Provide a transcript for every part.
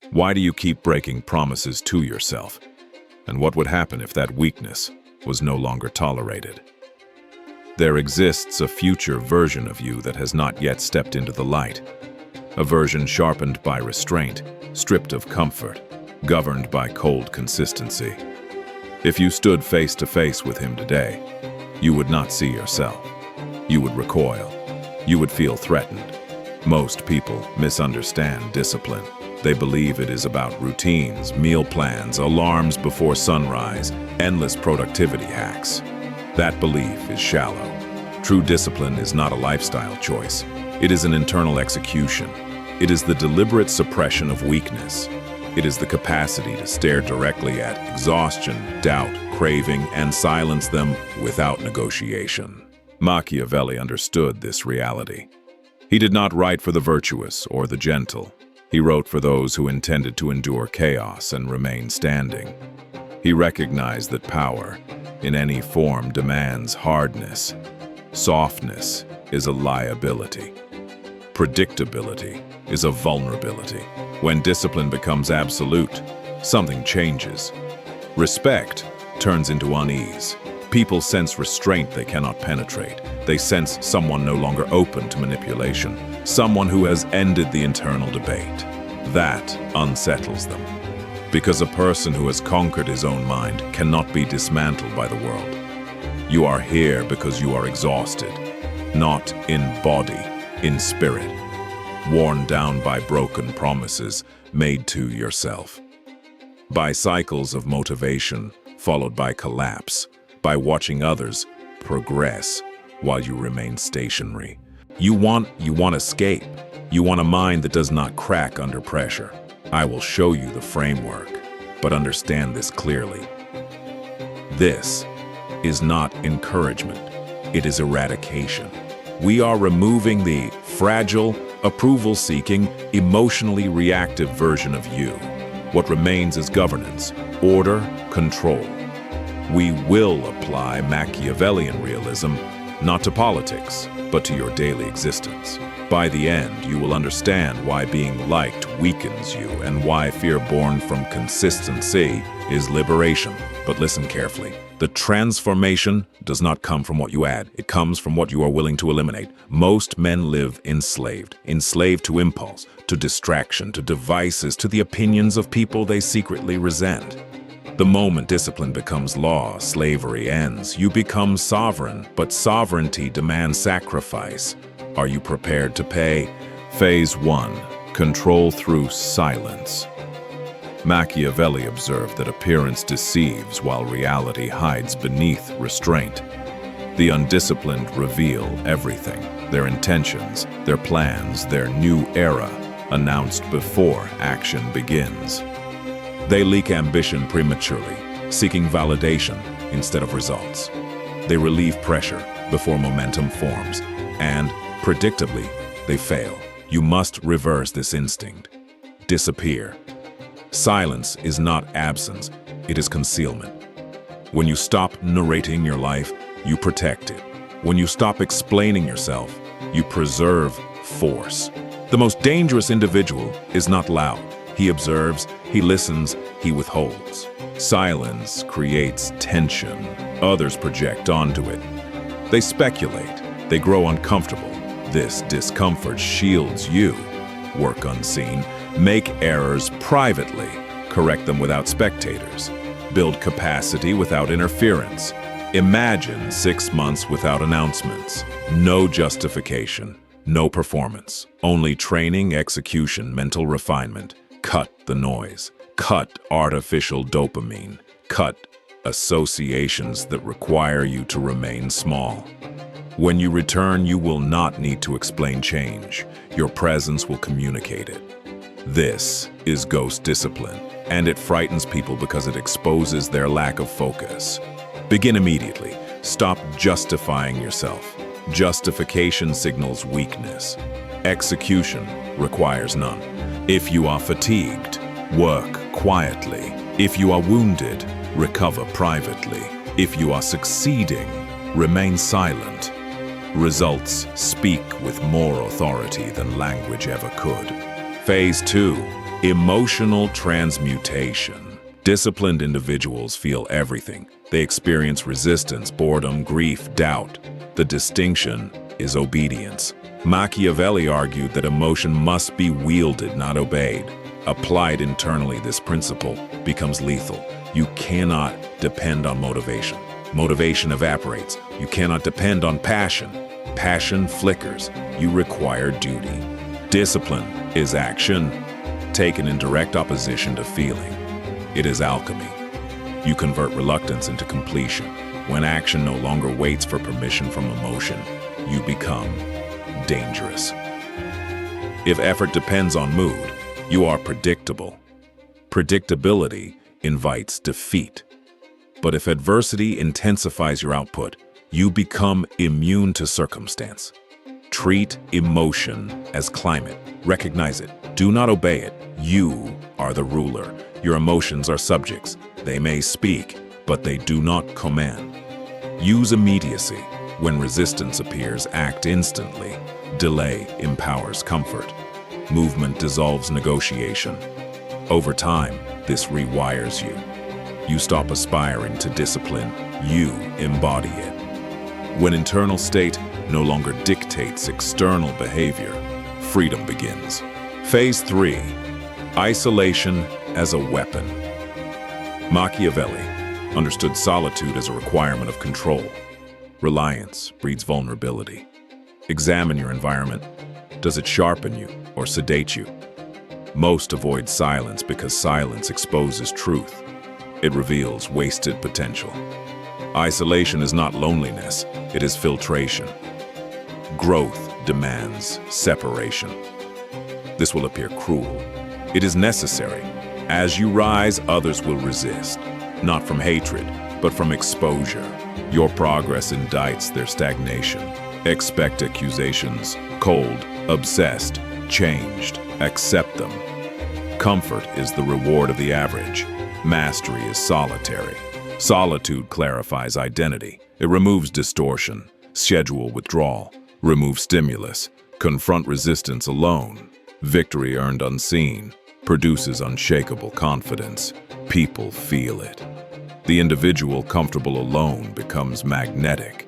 Why do you keep breaking promises to yourself? And what would happen if that weakness was no longer tolerated? There exists a future version of you that has not yet stepped into the light. A version sharpened by restraint, stripped of comfort, governed by cold consistency. If you stood face to face with him today, you would not see yourself. You would recoil. You would feel threatened. Most people misunderstand discipline. They believe it is about routines, meal plans, alarms before sunrise, endless productivity hacks. That belief is shallow. True discipline is not a lifestyle choice. It is an internal execution. It is the deliberate suppression of weakness. It is the capacity to stare directly at exhaustion, doubt, craving, and silence them without negotiation. Machiavelli understood this reality. He did not write for the virtuous or the gentle. He wrote for those who intended to endure chaos and remain standing. He recognized that power, in any form, demands hardness. Softness is a liability. Predictability is a vulnerability. When discipline becomes absolute, something changes. Respect turns into unease. People sense restraint they cannot penetrate. They sense someone no longer open to manipulation, someone who has ended the internal debate. That unsettles them. Because a person who has conquered his own mind cannot be dismantled by the world. You are here because you are exhausted, not in body, in spirit, worn down by broken promises made to yourself. By cycles of motivation, followed by collapse, by watching others progress while you remain stationary. You want escape. You want a mind that does not crack under pressure. I will show you the framework, but understand this clearly. This is not encouragement. It is eradication. We are removing the fragile, approval-seeking, emotionally reactive version of you. What remains is governance, order, control. We will apply Machiavellian realism, not to politics, but to your daily existence. By the end, you will understand why being liked weakens you and why fear born from consistency is liberation. But listen carefully. The transformation does not come from what you add. It comes from what you are willing to eliminate. Most men live enslaved to impulse, to distraction, to devices, to the opinions of people they secretly resent. The moment discipline becomes law, slavery ends. You become sovereign, but sovereignty demands sacrifice. Are you prepared to pay? Phase 1. Control through silence. Machiavelli observed that appearance deceives while reality hides beneath restraint. The undisciplined reveal everything, their intentions, their plans, their new era, announced before action begins. They leak ambition prematurely, seeking validation instead of results. They relieve pressure before momentum forms, and, predictably, they fail. You must reverse this instinct. Disappear. Silence is not absence, it is concealment. When you stop narrating your life, you protect it. When you stop explaining yourself, you preserve force. The most dangerous individual is not loud. He observes, he listens, he withholds. Silence creates tension. Others project onto it. They speculate. They grow uncomfortable. This discomfort shields you. Work unseen. Make errors privately. Correct them without spectators. Build capacity without interference. Imagine 6 months without announcements. No justification. No performance. Only training, execution, mental refinement. Cut the noise. Cut artificial dopamine. Cut associations that require you to remain small. When you return, you will not need to explain change. Your presence will communicate it. This is ghost discipline, and it frightens people because it exposes their lack of focus. Begin immediately. Stop justifying yourself. Justification signals weakness. Execution requires none. If you are fatigued, work quietly. If you are wounded, recover privately. If you are succeeding, remain silent. Results speak with more authority than language ever could. Phase 2. Emotional transmutation. Disciplined individuals feel everything. They experience resistance, boredom, grief, doubt. The distinction is obedience. Machiavelli argued that emotion must be wielded, not obeyed. Applied internally, this principle becomes lethal. You cannot depend on motivation. Motivation evaporates. You cannot depend on passion. Passion flickers. You require duty. Discipline is action, taken in direct opposition to feeling. It is alchemy. You convert reluctance into completion. When action no longer waits for permission from emotion, you become dangerous. If effort depends on mood, you are predictable. Predictability invites defeat. But if adversity intensifies your output, you become immune to circumstance. Treat emotion as climate. Recognize it. Do not obey it. You are the ruler. Your emotions are subjects. They may speak, but they do not command. Use immediacy. When resistance appears, act instantly. Delay empowers comfort. Movement dissolves negotiation. Over time, this rewires you. You stop aspiring to discipline. You embody it. When internal state no longer dictates external behavior, freedom begins. Phase 3. Isolation as a weapon. Machiavelli understood solitude as a requirement of control. Reliance breeds vulnerability. Examine your environment. Does it sharpen you or sedate you? Most avoid silence because silence exposes truth. It reveals wasted potential. Isolation is not loneliness, it is filtration. Growth demands separation. This will appear cruel. It is necessary. As you rise, others will resist, not from hatred, but from exposure. Your progress indicts their stagnation. Expect accusations, cold, obsessed, changed. Accept them. Comfort is the reward of the average. Mastery is solitary. Solitude clarifies identity. It removes distortion. Schedule withdrawal. Remove stimulus. Confront resistance alone. Victory earned unseen produces unshakable confidence. People feel it. The individual comfortable alone becomes magnetic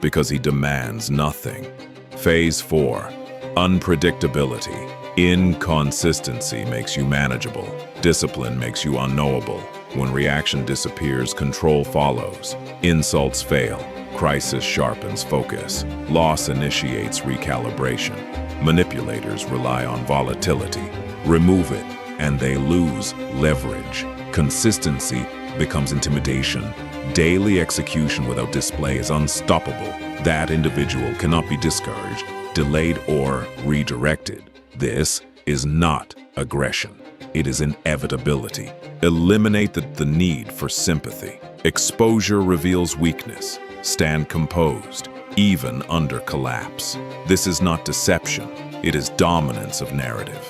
because he demands nothing. Phase 4. Unpredictability. Inconsistency makes you manageable. Discipline makes you unknowable. When reaction disappears, control follows. Insults fail. Crisis sharpens focus. Loss initiates recalibration. Manipulators rely on volatility. Remove it, and they lose leverage. Consistency becomes intimidation. Daily execution without display is unstoppable. That individual cannot be discouraged, delayed, or redirected. This is not aggression. It is inevitability. Eliminate the need for sympathy. Exposure reveals weakness. Stand composed, even under collapse. This is not deception. It is dominance of narrative.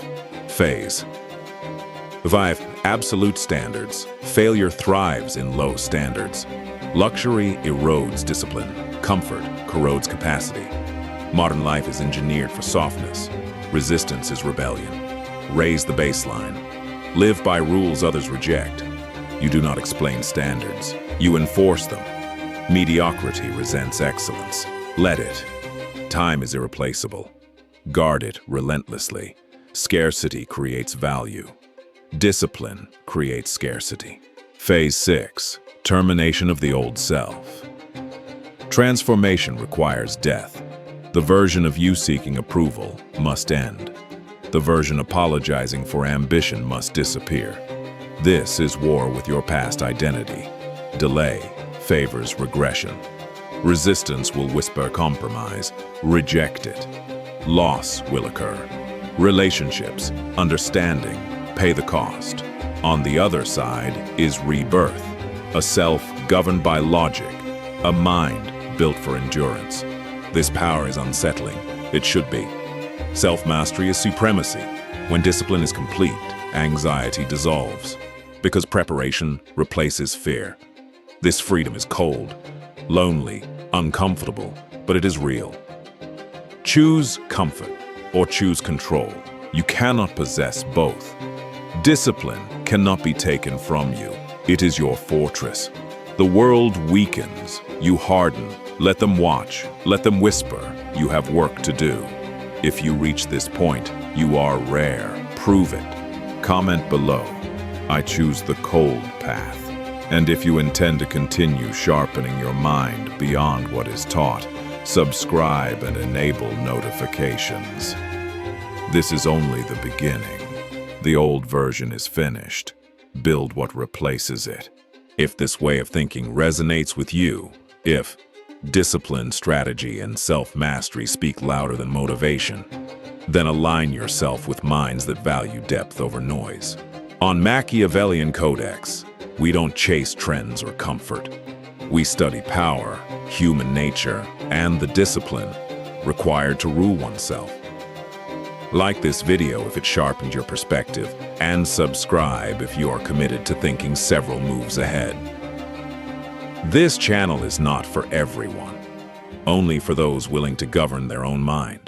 Phase 5. Absolute standards. Failure thrives in low standards. Luxury erodes discipline. Comfort corrodes capacity. Modern life is engineered for softness. Resistance is rebellion. Raise the baseline. Live by rules others reject. You do not explain standards. You enforce them. Mediocrity resents excellence. Let it. Time is irreplaceable. Guard it relentlessly. Scarcity creates value. Discipline creates scarcity. Phase 6. Termination of the old self. Transformation requires death. The version of you seeking approval must end. The version apologizing for ambition must disappear. This is war with your past identity. Delay favors regression. Resistance will whisper compromise. Reject it. Loss will occur. Relationships, understanding, pay the cost. On the other side is rebirth, a self governed by logic, a mind built for endurance. This power is unsettling. It should be. Self-mastery is supremacy. When discipline is complete, anxiety dissolves, because preparation replaces fear. This freedom is cold, lonely, uncomfortable, but it is real. Choose comfort or choose control. You cannot possess both. Discipline cannot be taken from you. It is your fortress. The world weakens. You harden. Let them watch. Let them whisper. You have work to do. If you reach this point, you are rare. Prove it. Comment below. I choose the cold path. And if you intend to continue sharpening your mind beyond what is taught, subscribe and enable notifications. This is only the beginning. The old version is finished. Build what replaces it. If this way of thinking resonates with you, if discipline, strategy, and self-mastery speak louder than motivation, then align yourself with minds that value depth over noise. On Machiavellian Codex, we don't chase trends or comfort. We study power, human nature, and the discipline required to rule oneself. Like this video if it sharpened your perspective, and subscribe if you are committed to thinking several moves ahead. This channel is not for everyone, only for those willing to govern their own mind.